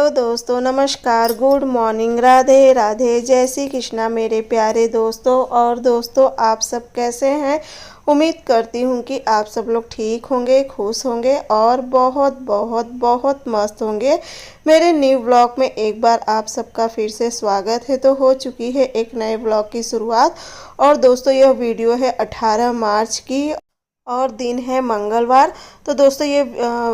Hello दोस्तों, नमस्कार, good morning, Radhe Radhe, जय श्री कृष्णा मेरे प्यारे दोस्तों। और दोस्तों, आप सब कैसे हैं? उम्मीद करती हूँ कि आप सब लोग ठीक होंगे, खुश होंगे और बहुत बहुत बहुत मस्त होंगे। मेरे न्यू ब्लॉग में एक बार आप सबका फिर से स्वागत है। तो हो चुकी है एक नए ब्लॉग की शुरुआत। और दोस्तों, यह वीडियो है 18 मार्च की और दिन है मंगलवार। तो दोस्तों, ये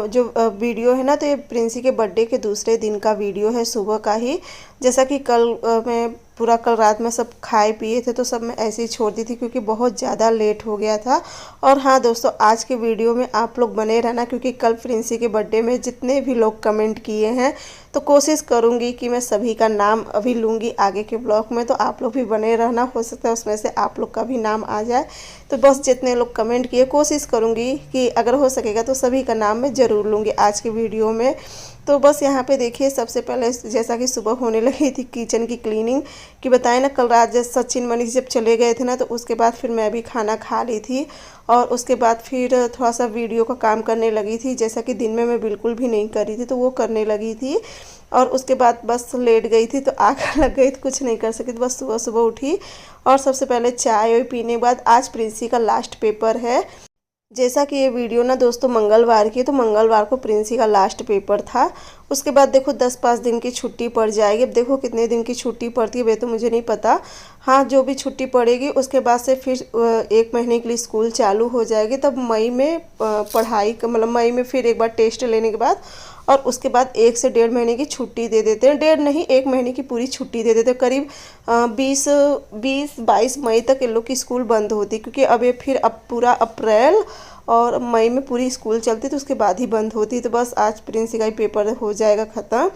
जो वीडियो है ना, तो ये प्रिंसी के बर्थडे के दूसरे दिन का वीडियो है, सुबह का ही। जैसा कि कल मैं पूरा कल रात में सब खाए पिए थे, तो सब मैं ऐसे ही छोड़ दी थी क्योंकि बहुत ज़्यादा लेट हो गया था। और हाँ दोस्तों, आज के वीडियो में आप लोग बने रहना क्योंकि कल प्रिंसी के बर्थडे में जितने भी लोग कमेंट किए हैं, तो कोशिश करूँगी कि मैं सभी का नाम अभी लूँगी आगे के ब्लॉग में। तो आप लोग भी बने रहना, हो सकता है उसमें से आप लोग का भी नाम आ जाए। तो बस जितने लोग कमेंट किए, कोशिश करूँगी कि अगर हो सकेगा तो सभी का नाम मैं ज़रूर लूँगी आज के वीडियो में। तो बस यहाँ पे देखिए, सबसे पहले जैसा कि सुबह होने लगी थी किचन की क्लीनिंग कि बताएं ना, कल रात जब सचिन मनीष जब चले गए थे ना, तो उसके बाद फिर मैं भी खाना खा ली थी और उसके बाद फिर थोड़ा सा वीडियो का काम करने लगी थी। जैसा कि दिन में मैं बिल्कुल भी नहीं कर रही थी, तो वो करने लगी थी। और उसके बाद बस लेट गई थी, तो आग लग गई, तो कुछ नहीं कर सकी। तो बस सुबह सुबह उठी और सबसे पहले चाय पीने के बाद आज प्रिंसी का लास्ट पेपर है। जैसा कि ये वीडियो ना दोस्तों मंगलवार की है, तो मंगलवार को प्रिंसी का लास्ट पेपर था। उसके बाद देखो 10-5 दिन की छुट्टी पड़ जाएगी। अब देखो कितने दिन की छुट्टी पड़ती है वे तो मुझे नहीं पता। हाँ, जो भी छुट्टी पड़ेगी उसके बाद से फिर 1 महीने के लिए स्कूल चालू हो जाएगी। तब मई में पढ़ाई मतलब मई में फिर एक बार टेस्ट लेने के बाद और उसके बाद 1 से 1.5 महीने की छुट्टी दे देते हैं। 1.5 नहीं, 1 महीने की पूरी छुट्टी दे देते हैं। करीब 20-22 मई तक इन लोग की स्कूल बंद होती, क्योंकि अब ये फिर अब पूरा अप्रैल और मई में पूरी स्कूल चलती, तो उसके बाद ही बंद होती। तो बस आज प्रिंसी का ही पेपर हो जाएगा ख़त्म।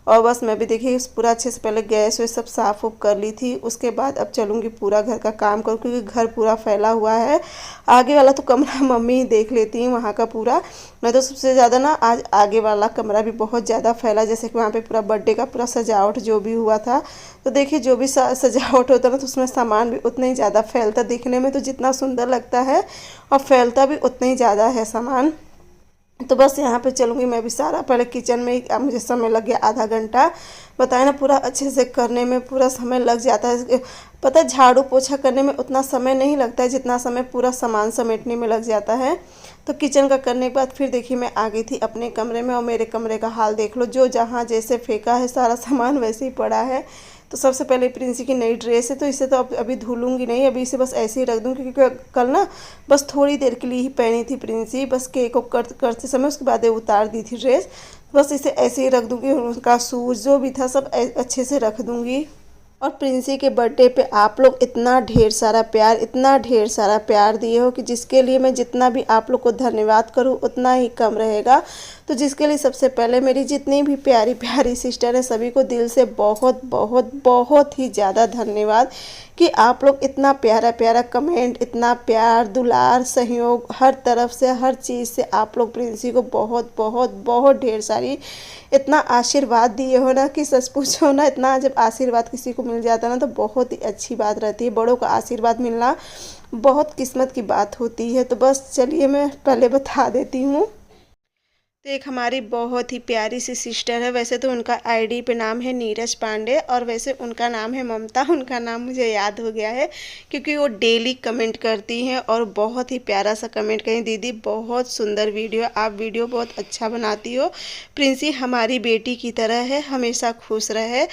और बस मैं भी देखिए पूरा अच्छे से पहले गैस वैस सब साफ़ उफ कर ली थी। उसके बाद अब चलूँगी पूरा घर का काम करूँ, क्योंकि घर पूरा फैला हुआ है। आगे वाला तो कमरा मम्मी ही देख लेती हैं वहाँ का पूरा। मैं तो सबसे ज़्यादा ना आज आगे वाला कमरा भी बहुत ज़्यादा फैला, जैसे कि वहाँ पे पूरा बर्थडे का पूरा सजावट जो भी हुआ था। तो देखिए जो भी सजावट होता है ना, तो उसमें सामान भी उतना ही ज़्यादा फैलता। दिखने में तो जितना सुंदर लगता है और फैलता भी उतना ही ज़्यादा है सामान। तो बस यहाँ पे चलूँगी मैं भी सारा। पहले किचन में ही मुझे समय लग गया आधा घंटा। बताए ना, पूरा अच्छे से करने में पूरा समय लग जाता है। पता है, झाड़ू पोछा करने में उतना समय नहीं लगता है जितना समय पूरा सामान समेटने में लग जाता है। तो किचन का करने के बाद फिर देखिए मैं आ गई थी अपने कमरे में। और मेरे कमरे का हाल देख लो, जो जहाँ जैसे फेंका है सारा सामान वैसे ही पड़ा है। तो सबसे पहले प्रिंसी की नई ड्रेस है, तो इसे तो अभी धुलूंगी नहीं, अभी इसे बस ऐसे ही रख दूँ, क्योंकि कल ना बस थोड़ी देर के लिए ही पहनी थी प्रिंसी, बस केक को करते समय। उसके बाद उतार दी थी ड्रेस। बस इसे ऐसे ही रख दूँगी। उनका शूज़ जो भी था सब अच्छे से रख दूँगी। और प्रिंसी के बर्थडे पे आप लोग इतना ढेर सारा प्यार दिए हो कि जिसके लिए मैं जितना भी आप लोग को धन्यवाद करूं उतना ही कम रहेगा। तो जिसके लिए सबसे पहले मेरी जितनी भी प्यारी प्यारी सिस्टर है, सभी को दिल से बहुत बहुत बहुत ही ज़्यादा धन्यवाद कि आप लोग इतना प्यारा प्यारा कमेंट, इतना प्यार दुलार सहयोग हर तरफ से, हर चीज़ से आप लोग प्रिंसी को बहुत बहुत बहुत ढेर सारी इतना आशीर्वाद दिए हो ना कि सच पूछो ना, इतना जब आशीर्वाद किसी को मिल जाता है ना, तो बहुत ही अच्छी बात रहती है। बड़ों का आशीर्वाद मिलना बहुत किस्मत की बात होती है। तो बस चलिए मैं पहले बता देती हूँ। तो एक हमारी बहुत ही प्यारी सी सिस्टर है। वैसे तो उनका आईडी पे नाम है नीरज पांडे और वैसे उनका नाम है ममता। उनका नाम मुझे याद हो गया है क्योंकि वो डेली कमेंट करती हैं और बहुत ही प्यारा सा कमेंट करें, दीदी बहुत सुंदर वीडियो, आप वीडियो बहुत अच्छा बनाती हो। प्रिंसी हमारी बेटी की तरह है, हमेशा खुश रहे।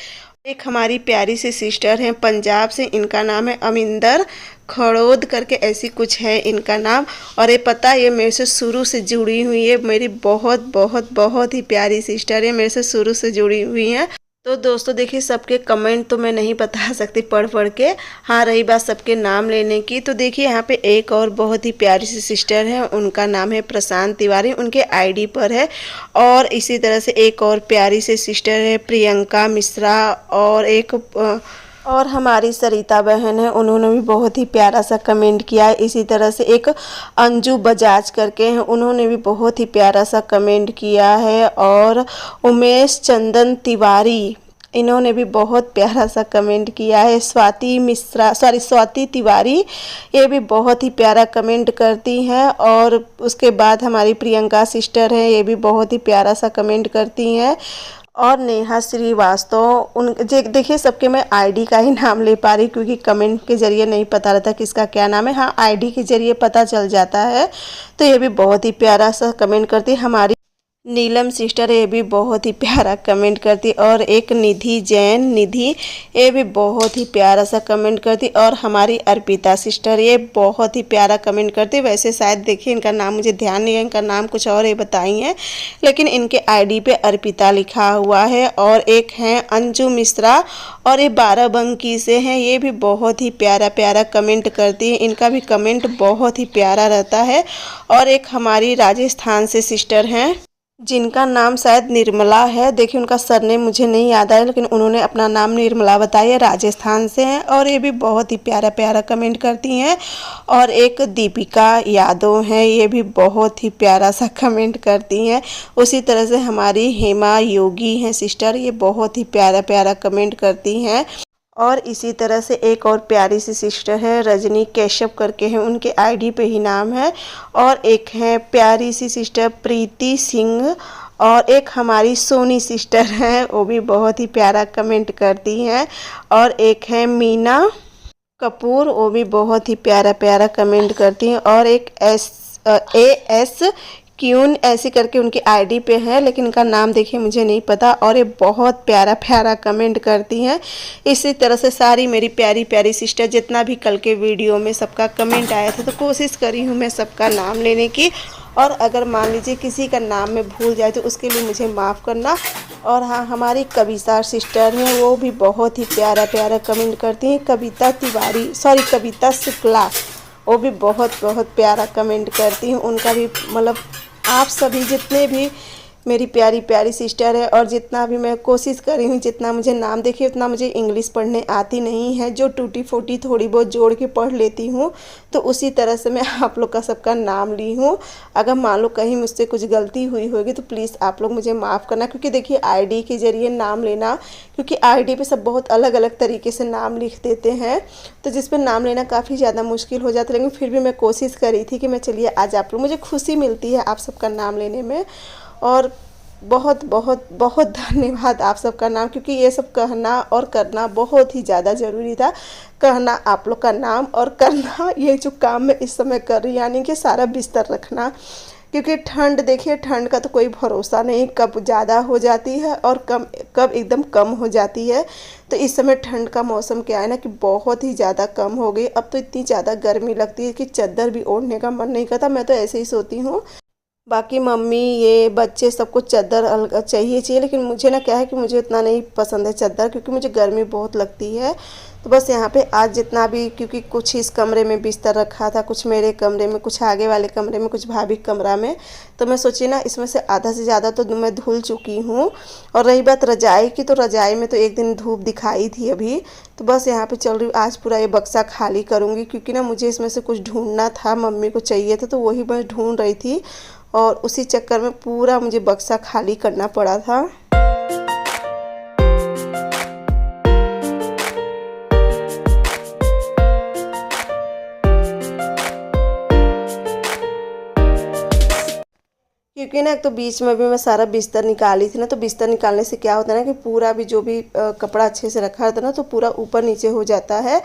एक हमारी प्यारी सी सिस्टर हैं पंजाब से, इनका नाम है अमिंदर खड़ोद करके ऐसी कुछ है इनका नाम। और ये पता, ये मेरे से शुरू से जुड़ी हुई है, मेरी बहुत बहुत बहुत ही प्यारी सिस्टर है, मेरे से शुरू से जुड़ी हुई हैं। तो दोस्तों देखिए, सबके कमेंट तो मैं नहीं बता सकती पढ़ पढ़ के। हाँ, रही बात सबके नाम लेने की, तो देखिए यहाँ पे एक और बहुत ही प्यारी सी सिस्टर है, उनका नाम है प्रशांत तिवारी, उनके आईडी पर है। और इसी तरह से एक और प्यारी सी सिस्टर है प्रियंका मिश्रा। और हमारी सरिता बहन है, उन्होंने भी बहुत ही प्यारा सा कमेंट किया है। इसी तरह से एक अंजू बजाज करके हैं, उन्होंने भी बहुत ही प्यारा सा कमेंट किया है। और उमेश चंदन तिवारी, इन्होंने भी बहुत प्यारा सा कमेंट किया है। स्वाति तिवारी, ये भी बहुत ही प्यारा कमेंट करती हैं। और उसके बाद हमारी प्रियंका सिस्टर हैं, ये भी बहुत ही प्यारा सा कमेंट करती हैं। और नेहा श्रीवास्तव। उन देखिए सबके मैं आईडी का ही नाम ले पा रही क्योंकि कमेंट के ज़रिए नहीं पता रहता किसका क्या नाम है। हाँ, आईडी के ज़रिए पता चल जाता है। तो ये भी बहुत ही प्यारा सा कमेंट करती है। हमारी नीलम सिस्टर ये भी बहुत ही प्यारा कमेंट करती। और एक निधि जैन, निधि ये भी बहुत ही प्यारा सा कमेंट करती। और हमारी अर्पिता सिस्टर ये बहुत ही प्यारा कमेंट करती। वैसे शायद देखिए इनका नाम मुझे ध्यान नहीं है, इनका नाम कुछ और ये बताई हैं, लेकिन इनके आईडी पे अर्पिता लिखा हुआ है। और एक हैं अंजू मिश्रा और ये बाराबंकी से हैं। ये भी बहुत ही प्यारा प्यारा कमेंट करती है, इनका भी कमेंट बहुत ही प्यारा रहता है। और एक हमारी राजस्थान से सिस्टर हैं जिनका नाम शायद निर्मला है। देखिए उनका सरनेम मुझे नहीं याद आया, लेकिन उन्होंने अपना नाम निर्मला बताया, राजस्थान से हैं। और ये भी बहुत ही प्यारा प्यारा कमेंट करती हैं। और एक दीपिका यादव हैं, ये भी बहुत ही प्यारा सा कमेंट करती हैं। उसी तरह से हमारी हेमा योगी हैं सिस्टर, ये बहुत ही प्यारा प्यारा कमेंट करती हैं। और इसी तरह से एक और प्यारी सी सिस्टर है रजनी कैशव करके हैं, उनके आईडी पे ही नाम है। और एक है प्यारी सी सिस्टर प्रीति सिंह। और एक हमारी सोनी सिस्टर हैं, वो भी बहुत ही प्यारा कमेंट करती हैं। और एक है मीना कपूर, वो भी बहुत ही प्यारा प्यारा कमेंट करती हैं। और एक AS क्यून ऐसे करके उनकी आईडी पे है, लेकिन इनका नाम देखिए मुझे नहीं पता। और ये बहुत प्यारा प्यारा कमेंट करती हैं। इसी तरह से सारी मेरी प्यारी प्यारी सिस्टर जितना भी कल के वीडियो में सबका कमेंट आया था, तो कोशिश करी हूँ मैं सबका नाम लेने की। और अगर मान लीजिए किसी का नाम मैं भूल जाए तो उसके लिए मुझे माफ़ करना। और हाँ, हमारी कविता सिस्टर हैं, वो भी बहुत ही प्यारा प्यारा कमेंट करती हैं। कविता शुक्ला, वो भी बहुत बहुत प्यारा कमेंट करती हैं। उनका भी मतलब आप सभी जितने भी मेरी प्यारी प्यारी सिस्टर है, और जितना भी मैं कोशिश कर रही हूँ, जितना मुझे नाम देखिए उतना मुझे इंग्लिश पढ़ने आती नहीं है, जो टूटी फूटी थोड़ी बहुत जोड़ के पढ़ लेती हूँ। तो उसी तरह से मैं आप लोग का सबका नाम ली हूँ। अगर मान लो कहीं मुझसे कुछ गलती हुई होगी तो प्लीज़ आप लोग मुझे माफ़ करना, क्योंकि देखिए आईडी के ज़रिए नाम लेना, क्योंकि आईडी पे सब बहुत अलग अलग तरीके से नाम लिख देते हैं, तो जिस पर नाम लेना काफ़ी ज़्यादा मुश्किल हो जाता है। लेकिन फिर भी मैं कोशिश करी थी कि मैं चलिए आज आप लोग, मुझे खुशी मिलती है आप सबका नाम लेने में। और बहुत बहुत बहुत धन्यवाद आप सबका नाम, क्योंकि ये सब कहना और करना बहुत ही ज़्यादा ज़रूरी था। कहना आप लोग का नाम और करना ये जो काम मैं इस समय कर रही, यानी कि सारा बिस्तर रखना। क्योंकि ठंड देखिए, ठंड का तो कोई भरोसा नहीं, कब ज़्यादा हो जाती है और कब एकदम कम हो जाती है। तो इस समय ठंड का मौसम क्या है ना कि बहुत ही ज़्यादा कम हो गई। अब तो इतनी ज़्यादा गर्मी लगती है कि चादर भी ओढ़ने का मन नहीं करता। मैं तो ऐसे ही सोती हूँ। बाकी मम्मी ये बच्चे सबको चादर चाहिए, लेकिन मुझे ना क्या है कि मुझे उतना नहीं पसंद है चादर, क्योंकि मुझे गर्मी बहुत लगती है। तो बस यहाँ पे आज जितना भी, क्योंकि कुछ इस कमरे में बिस्तर रखा था, कुछ मेरे कमरे में, कुछ आगे वाले कमरे में, कुछ भाभी कमरा में, तो मैं सोची ना इसमें से आधा से ज़्यादा तो मैं धुल चुकी हूँ। और रही बात रजाई की, तो रजाई में तो एक दिन धूप दिखाई थी अभी। तो बस यहाँ पे चल रही, आज पूरा ये बक्सा खाली करूँगी, क्योंकि ना मुझे इसमें से कुछ ढूंढना था, मम्मी को चाहिए था, तो वही मैं ढूंढ रही थी। और उसी चक्कर में पूरा मुझे बक्सा खाली करना पड़ा था। क्योंकि ना एक तो बीच में भी मैं सारा बिस्तर निकाली थी ना, तो बिस्तर निकालने से क्या होता है ना कि पूरा भी जो भी कपड़ा अच्छे से रखा रहता है ना, तो पूरा ऊपर नीचे हो जाता है।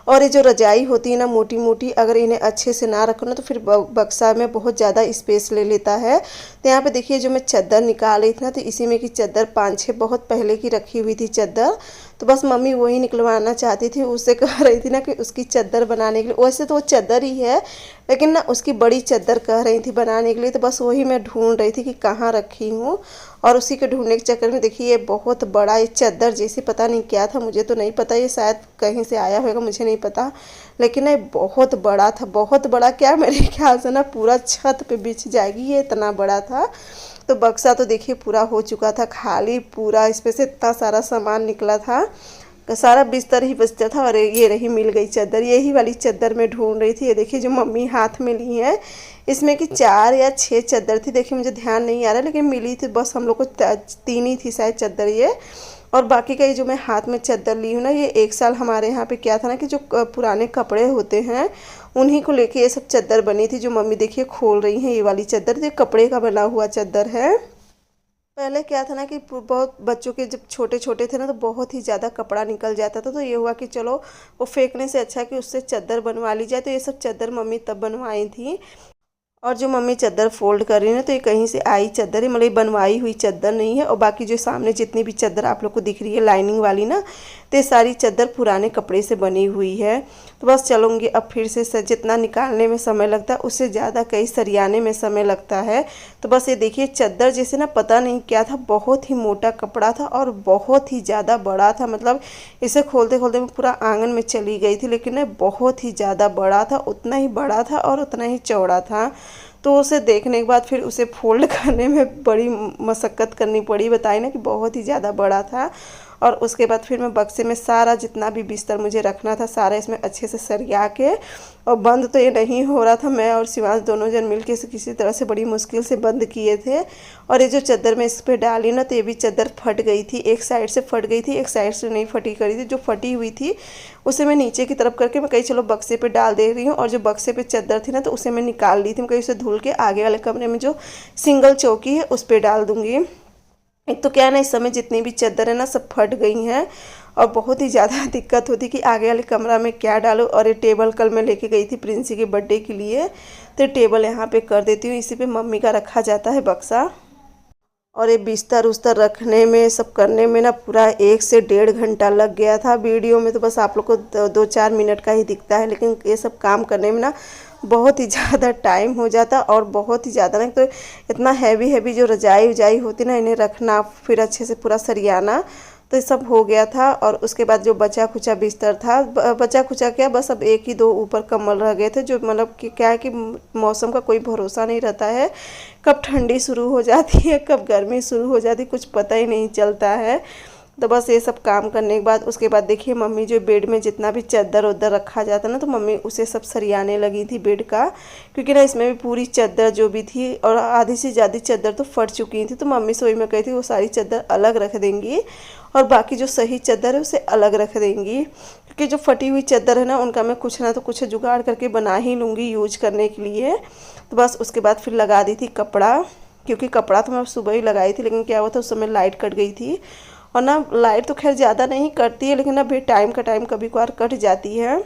और ये जो रजाई होती है ना मोटी मोटी, अगर इन्हें अच्छे से ना रखो ना तो फिर बक्सा में बहुत ज़्यादा स्पेस ले लेता है। तो यहाँ पे देखिए जो मैं चादर निकाल रही थी ना, तो इसी में की चादर 5-6 बहुत पहले की रखी हुई थी चादर। तो बस मम्मी वही निकलवाना चाहती थी, उससे कह रही थी ना कि उसकी चादर बनाने के लिए, वैसे तो वो चादर ही है लेकिन ना उसकी बड़ी चादर कह रही थी बनाने के लिए। तो बस वही मैं ढूंढ रही थी कि कहाँ रखी हूँ। और उसी के ढूंढने के चक्कर में देखिए ये बहुत बड़ा ये चादर जैसे, पता नहीं क्या था, मुझे तो नहीं पता, ये शायद कहीं से आया होगा, मुझे नहीं पता। लेकिन ये बहुत बड़ा था, बहुत बड़ा क्या, मेरे ख्याल से ना पूरा छत पे बिछ जाएगी, ये इतना बड़ा था। तो बक्सा तो देखिए पूरा हो चुका था खाली, पूरा इसमें से इतना सारा सामान निकला था, सारा बिस्तर ही बचता था। और ये रही मिल गई चादर, यही वाली चादर मैं ढूंढ रही थी। ये देखिए जो मम्मी हाथ में ली है, इसमें कि 4 या 6 चादर थी, देखिए मुझे ध्यान नहीं आ रहा, लेकिन मिली थी बस हम लोग को 3 ही थी शायद चादर ये। और बाकी का ये जो मैं हाथ में चादर ली हूँ ना, ये 1 साल हमारे यहाँ पे क्या था ना कि जो पुराने कपड़े होते हैं उन्हीं को लेके ये सब चादर बनी थी। जो मम्मी देखिए खोल रही हैं, ये वाली चादर, ये कपड़े का बना हुआ चादर है। पहले क्या था ना कि बहुत बच्चों के जब छोटे छोटे थे ना तो बहुत ही ज़्यादा कपड़ा निकल जाता था, तो ये हुआ कि चलो वो फेंकने से अच्छा है कि उससे चादर बनवा ली जाए। तो ये सब चादर मम्मी तब बनवाई थी। और जो मम्मी चादर फोल्ड कर रही है ना, तो ये कहीं से आई चादर है, मतलब ये बनवाई हुई चादर नहीं है। और बाकी जो सामने जितनी भी चादर आप लोग को दिख रही है लाइनिंग वाली ना, तो ये सारी चादर पुराने कपड़े से बनी हुई है। तो बस चलूँगी अब फिर से जितना निकालने में समय लगता है उससे ज़्यादा कई सरियाने में समय लगता है। तो बस ये देखिए चादर जैसे ना पता नहीं क्या था, बहुत ही मोटा कपड़ा था और बहुत ही ज़्यादा बड़ा था। मतलब इसे खोलते खोलते मैं पूरा आंगन में चली गई थी, लेकिन ये बहुत ही ज़्यादा बड़ा था, उतना ही बड़ा था और उतना ही चौड़ा था। तो उसे देखने के बाद फिर उसे फोल्ड करने में बड़ी मशक्क़त करनी पड़ी, बताई ना कि बहुत ही ज़्यादा बड़ा था। और उसके बाद फिर मैं बक्से में सारा जितना भी बिस्तर मुझे रखना था सारा इसमें अच्छे से सरिया के, और बंद तो ये नहीं हो रहा था, मैं और शिवांश दोनों जन मिलके इसे किसी तरह से बड़ी मुश्किल से बंद किए थे। और ये जो चादर मैं इस पर डाली ना, तो ये भी चादर फट गई थी, एक साइड से फट गई थी, एक साइड से नहीं फटी करी थी। जो फटी हुई थी उसे मैं नीचे की तरफ करके मैं कहीं चलो बक्से पे डाल दे रही हूँ, और जो बक्से पे चादर थी ना तो उसे मैं निकाल ली थी। मैं कहीं उसे धुल के आगे वाले कमरे में जो सिंगल चौकी है उस पर डाल दूँगी। एक तो क्या है ना, इस समय जितनी भी चादर है ना सब फट गई हैं, और बहुत ही ज़्यादा दिक्कत होती कि आगे वाले कमरा में क्या डालूँ। और ये टेबल कल मैं लेके गई थी प्रिंसी के बर्थडे के लिए, तो टेबल यहाँ पे कर देती हूँ, इसी पे मम्मी का रखा जाता है बक्सा। और ये बिस्तर उस्तर रखने में सब करने में ना पूरा 1 से 1.5 घंटा लग गया था। वीडियो में तो बस आप लोग को 2-4 मिनट का ही दिखता है, लेकिन ये सब काम करने में ना बहुत ही ज़्यादा टाइम हो जाता। और बहुत ही ज़्यादा ना, तो इतना हैवी हैवी जो रजाई उजाई होती ना, इन्हें रखना फिर अच्छे से पूरा सरियाना, तो ये सब हो गया था। और उसके बाद जो बचा खुचा बिस्तर था, बचा खुचा क्या, बस अब 1 ही 2 ऊपर कंबल रह गए थे। जो मतलब कि क्या है कि मौसम का कोई भरोसा नहीं रहता है, कब ठंडी शुरू हो जाती है कब गर्मी शुरू हो जाती है, कुछ पता ही नहीं चलता है। तो बस ये सब काम करने के बाद उसके बाद देखिए मम्मी जो बेड में जितना भी चादर उदर रखा जाता ना, तो मम्मी उसे सब सरियाने लगी थी बेड का, क्योंकि ना इसमें भी पूरी चादर जो भी थी और आधी से ज़्यादा चादर तो फट चुकी थी। तो मम्मी से वही मैं कही थी वो सारी चादर अलग रख देंगी और बाकी जो सही चादर है उसे अलग रख देंगी, क्योंकि जो फटी हुई चादर है ना उनका मैं कुछ ना तो कुछ जुगाड़ करके बना ही लूँगी यूज करने के लिए। तो बस उसके बाद फिर लगा दी थी कपड़ा, क्योंकि कपड़ा तो मैं सुबह ही लगाई थी, लेकिन क्या हुआ था उस समय लाइट कट गई थी। और ना लाइट तो खैर ज़्यादा नहीं कटती है, लेकिन अभी टाइम का टाइम कभी कभार कट जाती है।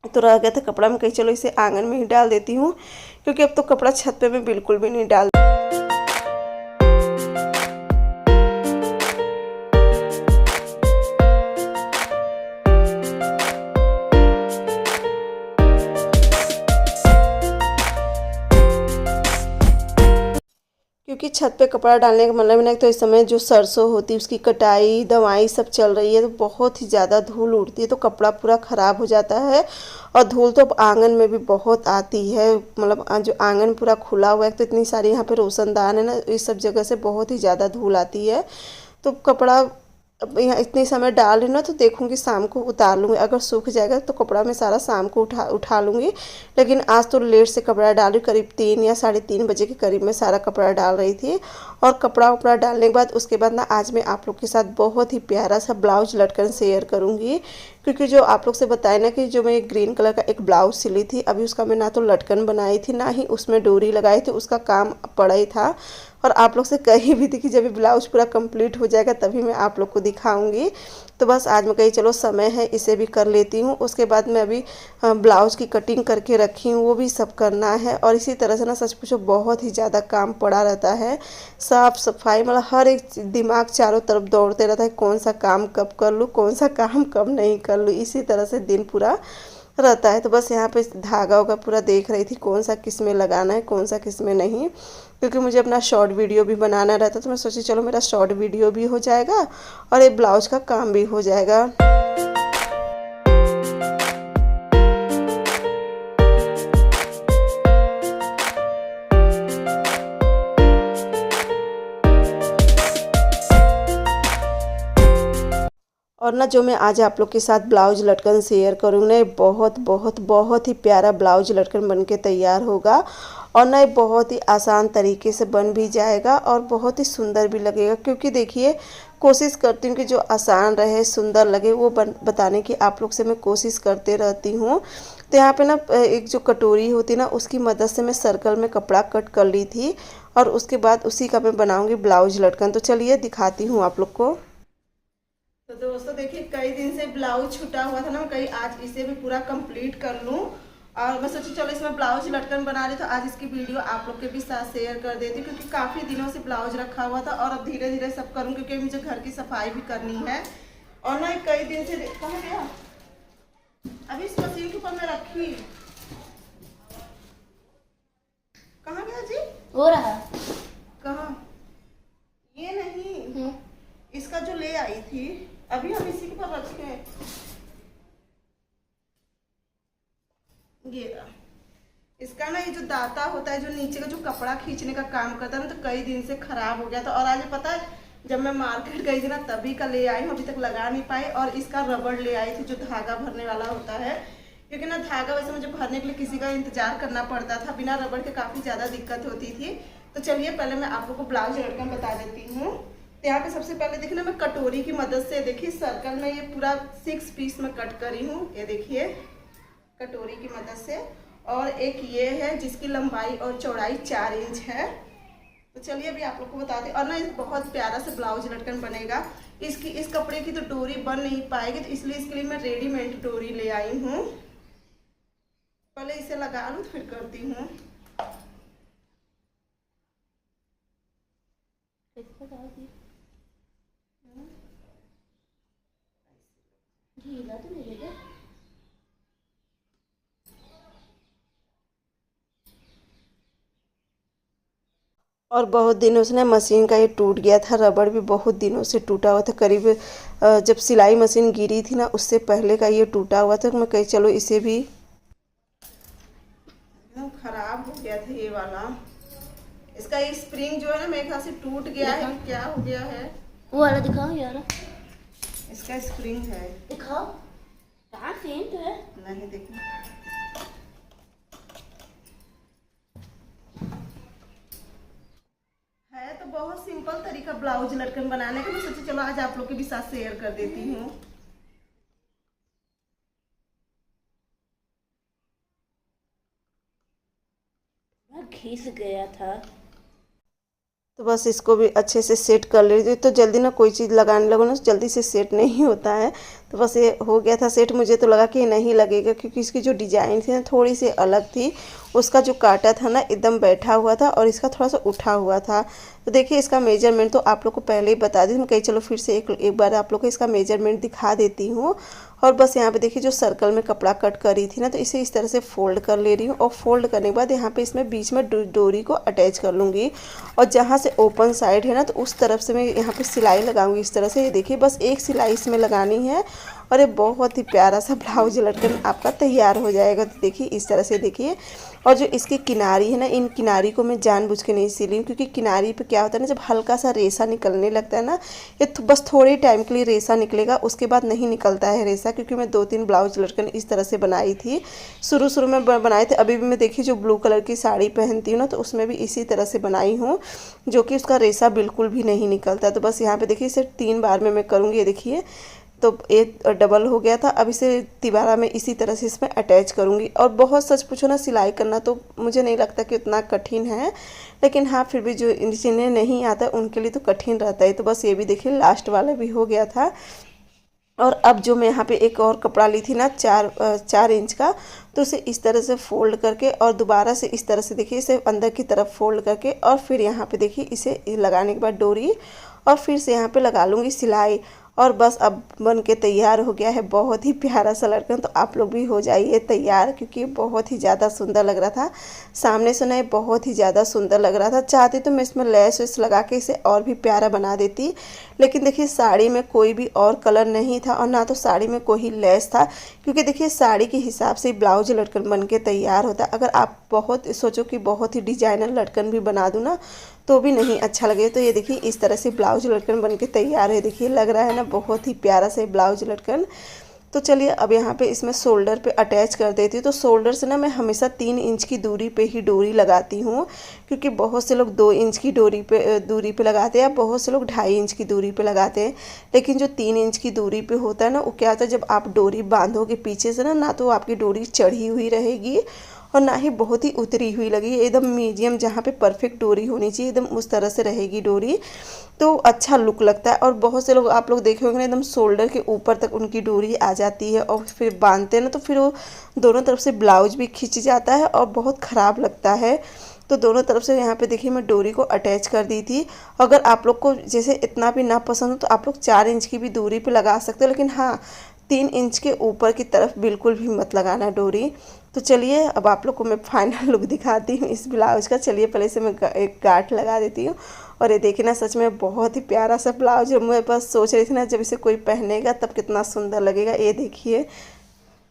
तो रह गया था कपड़ा, मैं कहीं चलो इसे आंगन में ही डाल देती हूँ, क्योंकि अब तो कपड़ा छत पे मैं बिल्कुल भी नहीं डाल। क्योंकि छत पे कपड़ा डालने का मतलब ना, तो इस समय जो सरसों होती है उसकी कटाई दवाई सब चल रही है, तो बहुत ही ज़्यादा धूल उड़ती है, तो कपड़ा पूरा ख़राब हो जाता है। और धूल तो अब आंगन में भी बहुत आती है, मतलब जो आंगन पूरा खुला हुआ है तो इतनी सारी यहाँ पे रोशनदान है ना, इस सब जगह से बहुत ही ज़्यादा धूल आती है। तो कपड़ा अब यहाँ इतने समय डाल रही ना, तो देखूँगी शाम को उतार लूँगी, अगर सूख जाएगा तो कपड़ा मैं सारा शाम को उठा लूँगी। लेकिन आज तो लेट से कपड़ा डाल रही, करीब 3 या 3:30 बजे के करीब में सारा कपड़ा डाल रही थी। और कपड़ा उपड़ा डालने के बाद उसके बाद ना आज मैं आप लोग के साथ बहुत ही प्यारा सा ब्लाउज लटकन शेयर करूँगी, क्योंकि जो आप लोग से बताया ना कि जो मैं ग्रीन कलर का एक ब्लाउज सिली थी, अभी उसका मैं ना तो लटकन बनाई थी ना ही उसमें डोरी लगाई थी, उसका काम पड़ा ही था। और आप लोग से कही भी थी कि जब ब्लाउज पूरा कंप्लीट हो जाएगा तभी मैं आप लोग को दिखाऊंगी। तो बस आज मैं कही चलो समय है इसे भी कर लेती हूँ। उसके बाद मैं अभी ब्लाउज़ की कटिंग करके रखी हूँ, वो भी सब करना है। और इसी तरह से ना सच पूछो बहुत ही ज़्यादा काम पड़ा रहता है, साफ़ सफाई, मतलब हर एक दिमाग चारों तरफ दौड़ते रहता है, कौन सा काम कब कर लूँ, कौन सा काम कब नहीं कर लूँ, इसी तरह से दिन पूरा रहता है। तो बस यहाँ पे धागा होगा पूरा देख रही थी कौन सा किस में लगाना है कौन सा किस में नहीं, क्योंकि मुझे अपना शॉर्ट वीडियो भी बनाना रहता, तो मैं सोची चलो मेरा शॉर्ट वीडियो भी हो जाएगा और ये ब्लाउज का काम भी हो जाएगा। और ना जो मैं आज आप लोग के साथ ब्लाउज लटकन शेयर करूँगी ना, ये बहुत बहुत बहुत ही प्यारा ब्लाउज लटकन बन के तैयार होगा। और ना ये बहुत ही आसान तरीके से बन भी जाएगा और बहुत ही सुंदर भी लगेगा, क्योंकि देखिए कोशिश करती हूँ कि जो आसान रहे, सुंदर लगे, वो बताने की आप लोग से मैं कोशिश करते रहती हूँ। तो यहाँ पे ना एक जो कटोरी होती है ना, उसकी मदद से मैं सर्कल में कपड़ा कट कर ली थी और उसके बाद उसी का मैं बनाऊंगी ब्लाउज लटकन। तो चलिए दिखाती हूँ आप लोग को। तो दोस्तों देखिए, कई दिन से ब्लाउज छूटा हुआ था ना, कहीं आज इसे भी पूरा कंप्लीट कर लूँ। और मैं सोची चलो इसमें ब्लाउज लटकन बना रही, तो आज इसकी वीडियो आप लोग के भी साथ शेयर कर देती हूँ, क्योंकि काफ़ी दिनों से ब्लाउज रखा हुआ था और अब धीरे धीरे सब करूँ, क्योंकि मुझे घर की सफाई भी करनी है। और ना कई दिन से कहाँ गया, अभी इस मशीन के ऊपर मैं रखी, कहाँ गया जी? हो रहा कहाँ? ये नहीं, इसका जो ले आई थी अभी हम इसी के ऊपर रखे हैं। ये इसका ना ये जो दाता होता है, जो नीचे का जो कपड़ा खींचने का काम करता है ना, तो कई दिन से खराब हो गया था। और आज पता है, जब मैं मार्केट गई थी ना, तभी का ले आई हूँ, अभी तक लगा नहीं पाई। और इसका रबड़ ले आई थी, जो धागा भरने वाला होता है, क्योंकि ना धागा वैसे मुझे भरने के लिए किसी का इंतजार करना पड़ता था, बिना रबड़ के काफ़ी ज़्यादा दिक्कत होती थी। तो चलिए पहले मैं आप लोग को ब्लाउज लटकन बता देती हूँ। तो यहाँ पे सबसे पहले देखिए ना, मैं कटोरी की मदद से देखिए सर्कल में ये पूरा 6 पीस में कट करी हूँ। ये देखिए कटोरी की मदद से। और एक ये है जिसकी लंबाई और चौड़ाई 4 इंच है। तो चलिए अभी आप लोग को बता दें। और ना बहुत प्यारा से ब्लाउज लटकन बनेगा। इस कपड़े की तो डोरी बन नहीं पाएगी, तो इसलिए इसके लिए मैं रेडीमेड डोरी ले आई हूँ। पहले इसे लगा लूँ फिर करती हूँ। और बहुत दिनों से ना मशीन का ये टूट गया था, रबड़ भी बहुत दिनों से टूटा हुआ था। करीब जब सिलाई मशीन गिरी थी ना, उससे पहले का ये टूटा हुआ था। मैं कही चलो इसे भी, एकदम खराब हो गया था ये वाला। इसका ये स्प्रिंग जो है ना, मेरे ख्याल से टूट गया है, क्या हो गया है। वो वाला दिखाओ यार, इसका स्प्रिंग है, दिखाओ कहाँ फेंट है। नहीं देखना है। तो बहुत सिंपल तरीका ब्लाउज लटकन बनाने का, मैं सोची चलो आज आप लोग के भी साथ शेयर कर देती हूँ। घिस गया था, तो बस इसको भी अच्छे से सेट कर लेती हूँ। तो जल्दी ना कोई चीज़ लगाने लगो ना, जल्दी से सेट नहीं होता है। तो बस ये हो गया था सेट। मुझे तो लगा कि ये नहीं लगेगा, क्योंकि इसकी जो डिज़ाइन थी ना थोड़ी सी अलग थी। उसका जो काटा था ना एकदम बैठा हुआ था और इसका थोड़ा सा उठा हुआ था। तो देखिए इसका मेजरमेंट तो आप लोग को पहले ही बता दी, मैं कहीं चलो फिर से एक बार आप लोग को इसका मेजरमेंट दिखा देती हूँ। और बस यहाँ पे देखिए जो सर्कल में कपड़ा कट करी थी ना, तो इसे इस तरह से फोल्ड कर ले रही हूँ। और फोल्ड करने के बाद यहाँ पे इसमें बीच में डोरी को अटैच कर लूँगी। और जहाँ से ओपन साइड है ना, तो उस तरफ से मैं यहाँ पे सिलाई लगाऊंगी इस तरह से। ये देखिए बस एक सिलाई इसमें लगानी है और ये बहुत ही प्यारा सा ब्लाउज लटकन आपका तैयार हो जाएगा। तो देखिए इस तरह से देखिए। और जो इसकी किनारी है ना, इन किनारी को मैं जानबूझ के नहीं सिली हूँ, क्योंकि किनारी पे क्या होता है ना, जब हल्का सा रेसा निकलने लगता है ना, ये बस थोड़े टाइम के लिए रेसा निकलेगा, उसके बाद नहीं निकलता है रेसा। क्योंकि मैं 2-3 ब्लाउज लटकन इस तरह से बनाई थी, शुरू में बनाए थे। अभी भी मैं देखिए जो ब्लू कलर की साड़ी पहनती हूँ ना, तो उसमें भी इसी तरह से बनाई हूँ, जो कि उसका रेसा बिल्कुल भी नहीं निकलता। तो बस यहाँ पे देखिए इसे 3 बार में मैं करूँगी। ये देखिए तो एक डबल हो गया था। अब इसे तिबारा में इसी तरह से इसमें अटैच करूँगी। और बहुत सच पूछो ना, सिलाई करना तो मुझे नहीं लगता कि उतना कठिन है, लेकिन हाँ फिर भी जो जिन्हें नहीं आता उनके लिए तो कठिन रहता है। तो बस ये भी देखिए लास्ट वाला भी हो गया था। और अब जो मैं यहाँ पे एक और कपड़ा ली थी ना 4 इंच का, तो उसे इस तरह से फोल्ड करके और दोबारा से इस तरह से देखिए इसे अंदर की तरफ फोल्ड करके, और फिर यहाँ पे देखिए इसे लगाने के बाद डोरी, और फिर से यहाँ पे लगा लूँगी सिलाई। और बस अब बन के तैयार हो गया है बहुत ही प्यारा सा लटकन। तो आप लोग भी हो जाइए तैयार, क्योंकि बहुत ही ज़्यादा सुंदर लग रहा था। सामने से ना बहुत ही ज़्यादा सुंदर लग रहा था। चाहती तो मैं इसमें लेस वेस लगा के इसे और भी प्यारा बना देती, लेकिन देखिए साड़ी में कोई भी और कलर नहीं था और ना तो साड़ी में कोई लेस था। क्योंकि देखिए साड़ी के हिसाब से ब्लाउज लटकन बन के तैयार होता है। अगर आप बहुत सोचो कि बहुत ही डिजाइनर लटकन भी बना दूँ ना, तो भी नहीं अच्छा लगे। तो ये देखिए इस तरह से ब्लाउज लटकन बन के तैयार है। देखिए लग रहा है ना बहुत ही प्यारा से ब्लाउज लटकन। तो चलिए अब यहाँ पे इसमें शोल्डर पे अटैच कर देती हूँ। तो शोल्डर से ना मैं हमेशा 3 इंच की दूरी पे ही डोरी लगाती हूँ, क्योंकि बहुत से लोग 2 इंच की दूरी पे लगाते हैं, बहुत से लोग 2.5 इंच की दूरी पे लगाते हैं। लेकिन जो 3 इंच की दूरी पे होता है ना, वो क्या होता है, जब आप डोरी बांधोगे पीछे से ना तो आपकी डोरी चढ़ी हुई रहेगी और ना ही बहुत ही उतरी हुई लगेगी। एकदम मीडियम, जहाँ पे परफेक्ट डोरी होनी चाहिए एकदम उस तरह से रहेगी डोरी, तो अच्छा लुक लगता है। और बहुत से लोग आप लोग देखे होंगे ना, एकदम शोल्डर के ऊपर तक उनकी डोरी आ जाती है और फिर बांधते हैं ना तो फिर वो दोनों तरफ से ब्लाउज भी खिंच जाता है और बहुत ख़राब लगता है। तो दोनों तरफ से यहाँ पे देखिए मैं डोरी को अटैच कर दी थी। अगर आप लोग को जैसे इतना भी ना पसंद हो तो आप लोग 4 इंच की भी दूरी पे लगा सकते हो, लेकिन हाँ 3 इंच के ऊपर की तरफ बिल्कुल भी मत लगाना डोरी। तो चलिए अब आप लोग को मैं फाइनल लुक दिखाती हूँ इस ब्लाउज का। चलिए पहले से मैं एक गांठ लगा देती हूँ। और ये देखिए ना, सच में बहुत ही प्यारा सा ब्लाउज है। मैं बस सोच रही थी ना, जब इसे कोई पहनेगा तब कितना सुंदर लगेगा। ये देखिए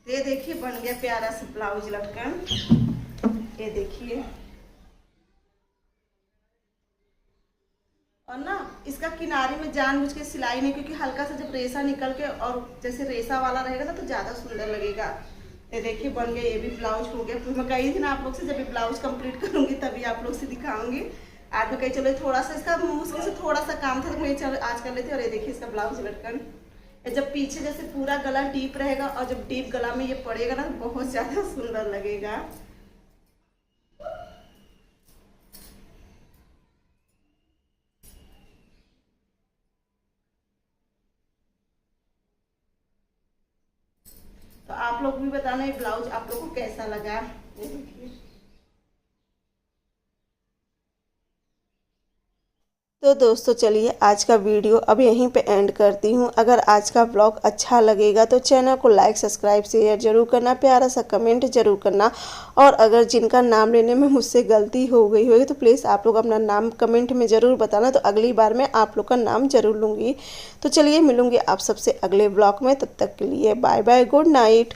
बन गया प्यारा सा ब्लाउज लटकन। ये देखिए, और ना इसका किनारे में जानबूझ के सिलाई नहीं, क्योंकि हल्का सा जब रेशा निकल के और जैसे रेशा वाला रहेगा ना तो ज़्यादा सुंदर लगेगा। ये देखिए बन गया, ये भी ब्लाउज हो गया। फिर मैं कही थी ना आप लोग से, जब ये ब्लाउज कंप्लीट करूँगी तभी आप लोग से दिखाऊंगी। आज मैं कही चलो थोड़ा सा इसका मुश्किल से थोड़ा सा काम था तो मैं चलो आज कर लेती हूँ। और ये देखिए इसका ब्लाउज लटकन, जब पीछे जैसे पूरा गला डीप रहेगा और जब डीप गला में ये पड़ेगा ना तो बहुत ज़्यादा सुंदर लगेगा। तो आप लोग भी बताना ये ब्लाउज आप लोग को कैसा लगा। ये देखिए, तो दोस्तों चलिए आज का वीडियो अब यहीं पे एंड करती हूँ। अगर आज का ब्लॉग अच्छा लगेगा तो चैनल को लाइक सब्सक्राइब शेयर जरूर करना, प्यारा सा कमेंट जरूर करना। और अगर जिनका नाम लेने में मुझसे गलती हो गई होगी तो प्लीज़ आप लोग अपना नाम कमेंट में ज़रूर बताना, तो अगली बार मैं आप लोग का नाम ज़रूर लूँगी। तो चलिए मिलूँगी आप सबसे अगले ब्लॉग में, तब तक के लिए बाय बाय, गुड नाइट।